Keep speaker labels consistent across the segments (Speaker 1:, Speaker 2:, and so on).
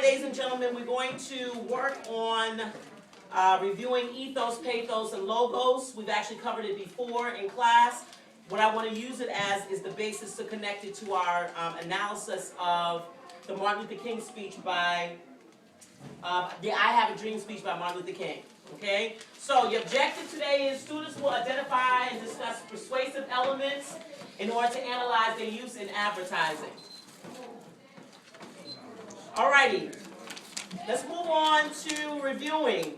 Speaker 1: ladies and gentlemen, we're going to work on reviewing ethos, pathos, and logos. We've actually covered it before in class. What I want to use it as is the basis to connect it to our analysis of the Martin Luther King speech by, the I Have a Dream speech by Martin Luther King. Okay? So the objective today is students will identify and discuss persuasive elements in order to analyze their use in advertising. Alrighty, let's move on to reviewing.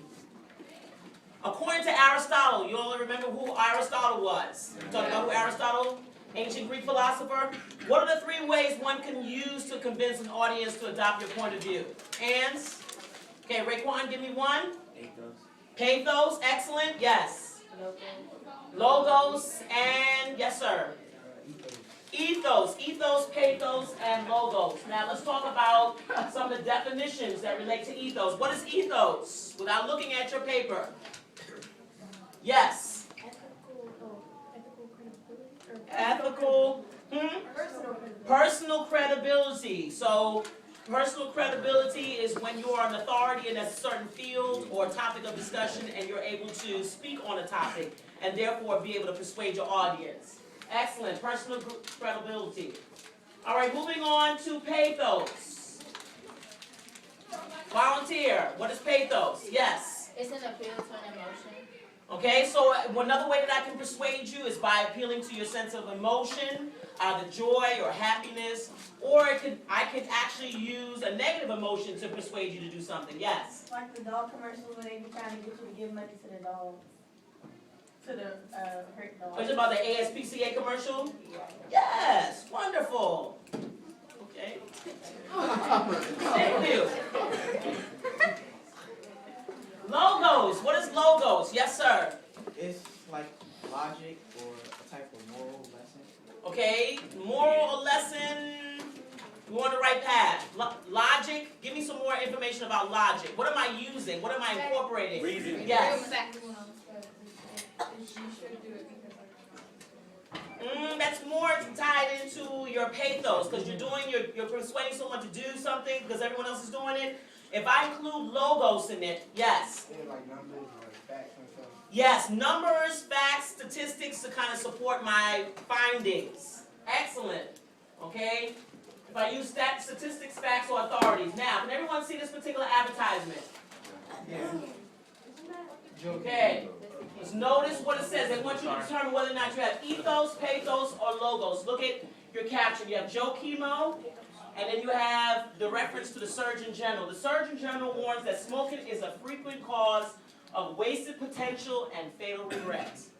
Speaker 1: According to Aristotle, you all remember who Aristotle was? You talking about who Aristotle, ancient Greek philosopher? What are the 3 ways one can use to convince an audience to adopt your point of view? Hands? Okay, Raekwon, give me one.
Speaker 2: Ethos.
Speaker 1: Pathos, excellent, yes. Logos, and yes, sir. Ethos, pathos, and logos. Now let's talk about some of the definitions that relate to ethos. What is ethos? Without looking at your paper. Yes. Ethical. Personal credibility. So personal credibility is when you are an authority in a certain field or topic of discussion and you're able to speak on a topic and therefore be able to persuade your audience. Excellent. Personal credibility. All right, moving on to pathos. Volunteer. What is pathos? Yes.
Speaker 3: It's an appeal to an emotion.
Speaker 1: Okay, so another way that I can persuade you is by appealing to your sense of emotion, the joy or happiness, or I could actually use a negative emotion to persuade you to do something. Yes.
Speaker 4: Like the dog commercials where they be trying to get you to give money to the dog. To the hurt dog.
Speaker 1: Is it about the ASPCA commercial?
Speaker 4: Yeah.
Speaker 1: Yes, wonderful. Okay. Thank you. Logos. What is logos? Yes, sir.
Speaker 2: It's like logic or a type of moral lesson.
Speaker 1: Okay, moral lesson. We want the right path. Logic. Give me some more information about logic. What am I using? What am I incorporating?
Speaker 2: Reasoning.
Speaker 1: Yes. That's more tied into your pathos because you're persuading someone to do something because everyone else is doing it. If I include logos in it, yes.
Speaker 2: Like numbers, like facts and stuff.
Speaker 1: Yes, numbers, facts, statistics to kind of support my findings. Excellent. Okay? If I use statistics, facts, or authorities. Now, can everyone see this particular advertisement?
Speaker 2: Yeah.
Speaker 1: Okay. Let's notice what it says. They want you to determine whether or not you have ethos, pathos, or logos. Look at your caption. You have Joe Chemo, and then you have the reference to the Surgeon General. The Surgeon General warns that smoking is a frequent cause of wasted potential and fatal regrets.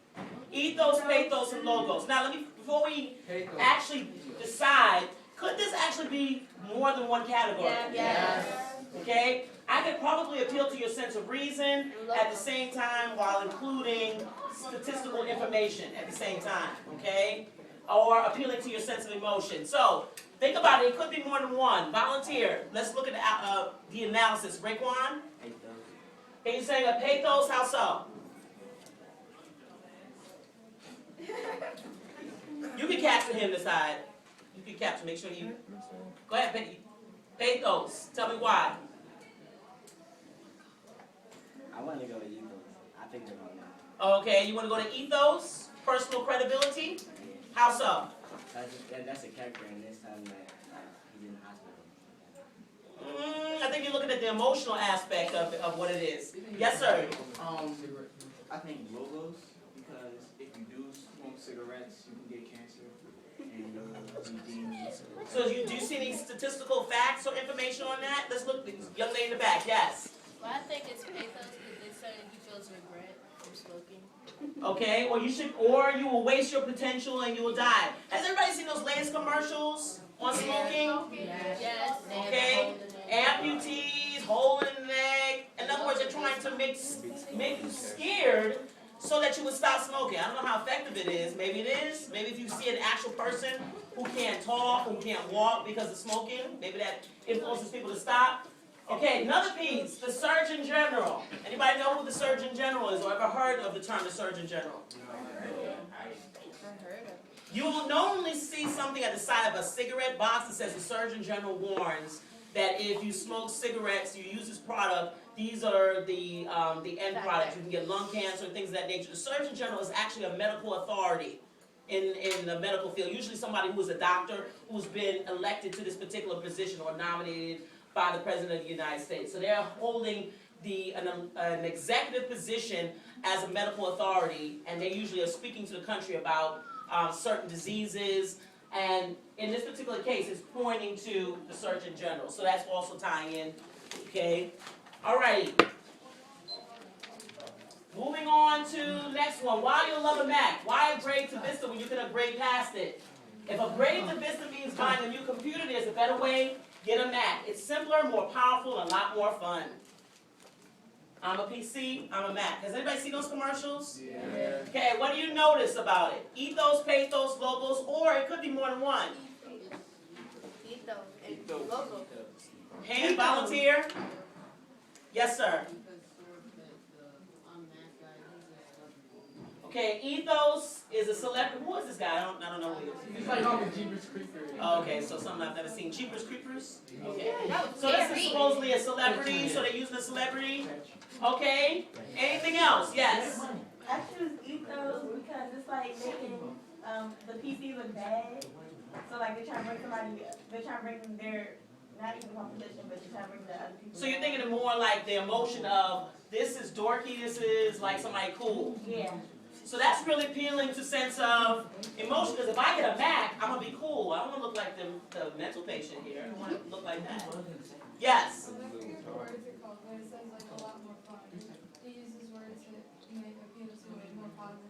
Speaker 1: Ethos, pathos, and logos. Now, before we actually decide, could this actually be more than one category?
Speaker 3: Yes.
Speaker 1: Okay? I could probably appeal to your sense of reason at the same time while including statistical information at the same time, okay? Or appealing to your sense of emotion. So, think about it. It could be more than one. Volunteer. Let's look at the analysis. Raekwon? Can you say a pathos? How so? You can capture him this side. You can capture. Make sure you... Go ahead, pathos. Tell me why.
Speaker 5: I want to go with ethos. I think they're going
Speaker 1: Okay, you want to go to ethos? Personal credibility? How so?
Speaker 5: That's a character in this time that he's in the hospital.
Speaker 1: I think you're looking at the emotional aspect of what it is. Yes, sir.
Speaker 2: I think logos, because if you do smoke cigarettes, you can get cancer. And
Speaker 1: So do you see any statistical facts or information on that? Let's look. Young lady in the back. Yes.
Speaker 3: Well, I think it's pathos because they say he feels regret from smoking.
Speaker 1: Okay. Or you will waste your potential and you will die. Has everybody seen those latest commercials on smoking?
Speaker 3: Yes.
Speaker 1: Okay. Amputees, hole in the neck. In other words, they're trying to make you scared so that you would stop smoking. I don't know how effective it is. Maybe it is. Maybe if you see an actual person who can't talk, who can't walk because of smoking, maybe that influences people to stop. Okay, another piece, the Surgeon General. Anybody know who the Surgeon General is or ever heard of the term the Surgeon General? You will normally see something at the side of a cigarette box that says the Surgeon General warns that if you smoke cigarettes, you use this product, these are the end products. You can get lung cancer and things of that nature. The Surgeon General is actually a medical authority in the medical field, usually somebody who is a doctor who's been elected to this particular position or nominated by the President of the United States. So they're holding an executive position as a medical authority, and they usually are speaking to the country about certain diseases, and in this particular case, it's pointing to the Surgeon General. So that's also tying in, okay? Alrighty. Moving on to next one. Why you love a Mac? Why upgrade to Vista when you can upgrade past it? If upgrading to Vista means buying a new computer, there's a better way. Get a Mac. It's simpler, more powerful, and a lot more fun. I'm a PC, I'm a Mac. Has anybody seen those commercials?
Speaker 2: Yeah.
Speaker 1: Okay, what do you notice about it? Ethos, Pathos, logos, or it could be more than one.
Speaker 3: Ethos and logo.
Speaker 1: Hand, volunteer? Yes, sir. Okay, Ethos is a celebrity. Who is this guy? I don't know who he is.
Speaker 6: He's like on the Jeepers Creepers.
Speaker 1: Oh, okay, so something I've never seen. Jeepers Creepers? Okay.
Speaker 3: That was
Speaker 1: So this is
Speaker 3: scary.
Speaker 1: supposedly a celebrity, so they're using a celebrity. Okay. Anything else? Yes.
Speaker 4: I choose Ethos because it's like making the PC look bad. So like they're trying to bring somebody, they're trying to bring their, not even competition, but they're trying to bring the other people.
Speaker 1: So you're thinking of more like the emotion of this is dorky, this is like somebody cool.
Speaker 4: Yeah.
Speaker 1: So that's really appealing to sense of emotion, because if I get a Mac, I'm going to be cool. I don't want to look like the mental patient here. I want to look like that. Yes?
Speaker 7: I forget the words are called, but it says like a lot more fun. It uses words to make appeal to a more positive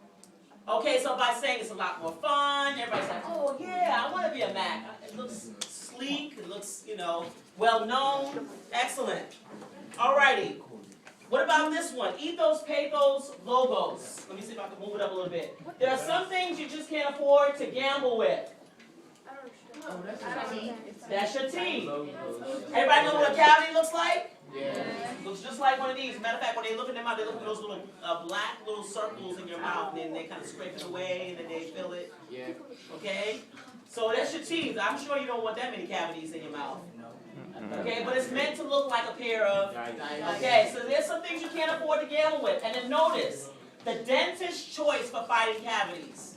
Speaker 7: emotion.
Speaker 1: Okay, so by saying it's a lot more fun, everybody's like, oh yeah, I want to be a Mac. It looks sleek, it looks, well known. Excellent. Alrighty. What about this one? Ethos, Pathos, logos. Let me see if I can move it up a little bit. There are some things you just can't afford to gamble with. That's your teeth. Everybody know what a cavity looks like?
Speaker 2: Yeah.
Speaker 1: Looks just like one of these. Matter of fact, when they look in their mouth, they look at those little black little circles in your mouth, and then they kind of scrape it away, and then they fill it.
Speaker 2: Yeah.
Speaker 1: Okay? So that's your teeth. I'm sure you don't want that many cavities in your mouth. Okay, but it's meant to look like a pair of. Okay, so there's some things you can't afford to gamble with. And then notice, the dentist's choice for fighting cavities.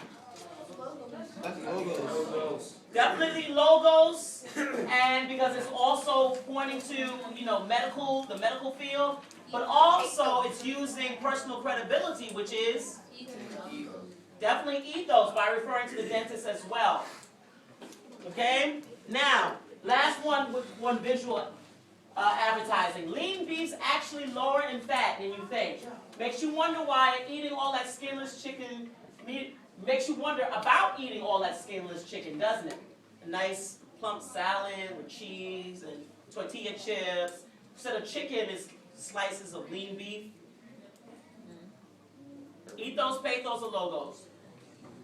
Speaker 2: That's logos.
Speaker 1: Definitely logos, and because it's also pointing to, the medical field, but also it's using personal credibility, which is definitely ethos by referring to the dentist as well. Okay? Now, last one with one visual advertising. Lean beef's actually lower in fat than you think. Makes you wonder why eating all that skinless chicken meat. Makes you wonder about eating all that skinless chicken, doesn't it? A nice plump salad with cheese and tortilla chips. Instead of chicken, it's slices of lean beef. Ethos, Pathos, or logos?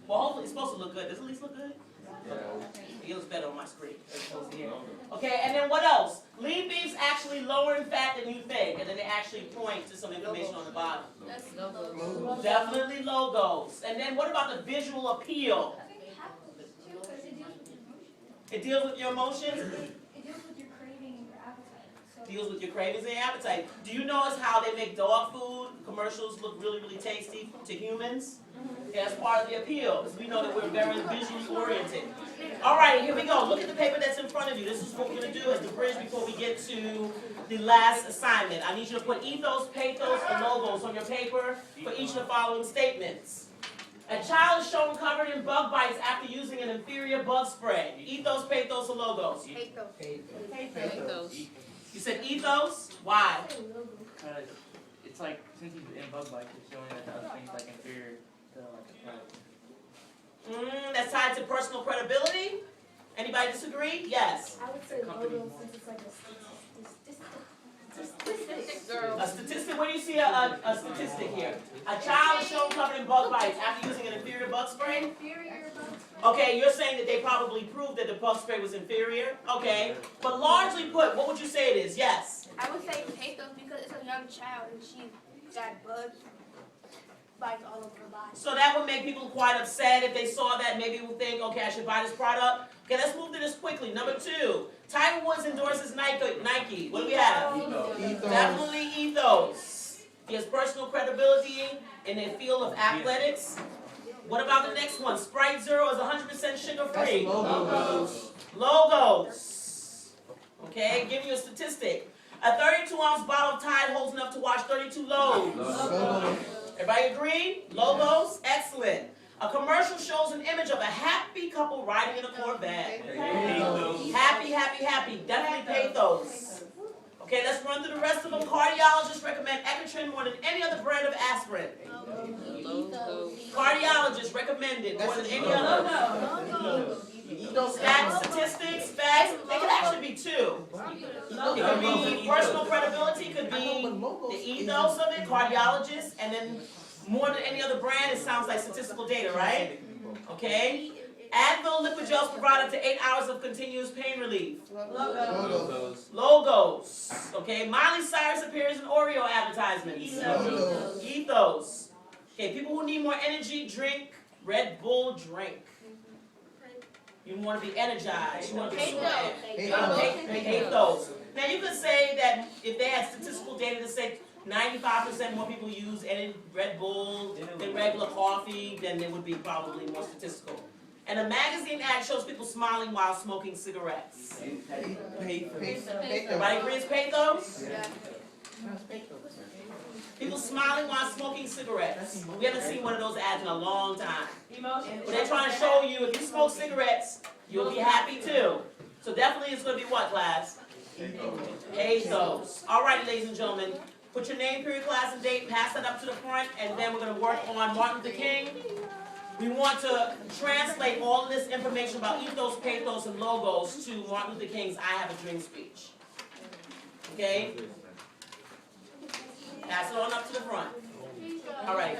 Speaker 1: Well, hopefully it's supposed to look good. Does it at least look good? It looks better on my screen. Okay, and then what else? Lean beef's actually lower in fat than you think, and then they actually point to some information on the bottom.
Speaker 3: That's logos.
Speaker 1: Definitely logos. And then what about the visual appeal?
Speaker 7: I think Pathos too, because it deals with emotions.
Speaker 1: It deals with your emotions?
Speaker 7: It deals with your craving and your appetite. So
Speaker 1: Deals with your cravings and appetite. Do you notice how they make dog food commercials look really, really tasty to humans? Yeah, that's part of the appeal, because we know that we're very visually oriented. All right, here we go. Look at the paper that's in front of you. This is what we're going to do as the bridge before we get to the last assignment. I need you to put ethos, pathos, and logos on your paper for each of the following statements. A child is shown covered in bug bites after using an inferior bug spray. Ethos, pathos, or logos?
Speaker 3: Ethos.
Speaker 1: You said ethos? Why?
Speaker 5: Because it's like, since he's in bug bites, it's showing that the other thing's like inferior to like the product.
Speaker 1: That's tied to personal credibility. Anybody disagree? Yes.
Speaker 7: I would say logo since it's like a statistic.
Speaker 3: Girl.
Speaker 1: A statistic, where do you see a statistic here? A child is shown covered in bug bites after using an inferior bug spray?
Speaker 7: Inferior bug.
Speaker 1: Okay, you're saying that they probably proved that the bug spray was inferior? Okay. But largely put, what would you say it is? Yes.
Speaker 8: I would say Pathos because it's a young child and she got bugged.
Speaker 3: bikes all over the body.
Speaker 1: So that would make people quite upset if they saw that. Maybe we'll think, okay, I should buy this product. Okay, let's move to this quickly. Number 2, Tiger Woods endorses Nike. What do we have? Definitely Ethos. He has personal credibility in the field of athletics. What about the next one? Sprite Zero is 100% sugar-free. Logos. Okay, give you a statistic. A 32-ounce bottle of Tide holds enough to wash 32 loads. Everybody agree? Logos? Excellent. A commercial shows an image of a happy couple riding in a Corvette. Happy. Definitely Pathos. Okay, let's run through the rest of them. Cardiologists recommend Ecotrin more than any other brand of aspirin. Cardiologists recommend it more than any other. Stats, statistics, facts, they could actually be 2. It could be personal credibility, it could be the ethos of it, cardiologists, and then more than any other brand, it sounds like statistical data, right? Okay. Advil liquid gels provide up to 8 hours of continuous pain relief. Logos. Okay. Miley Cyrus appears in Oreo advertisements. Ethos. Okay. People who need more energy drink Red Bull drink. You want to be energized. You want to be Pathos. Now you could say that if they had statistical data to say 95% more people use Red Bull than regular coffee, then it would be probably more statistical. And a magazine ad shows people smiling while smoking cigarettes. Everybody agree it's Pathos? People smiling while smoking cigarettes. We haven't seen one of those ads in a long time. But they're trying to show you if you smoke cigarettes, you'll be happy too. So definitely it's going to be what, class? Ethos. All right, ladies and gentlemen. Put your name, period, class, and date, pass that up to the front, and then we're going to work on Martin Luther King. We want to translate all this information about ethos, pathos, and logos to Martin Luther King's I Have a Dream speech. Okay? Pass it on up to the front. All right.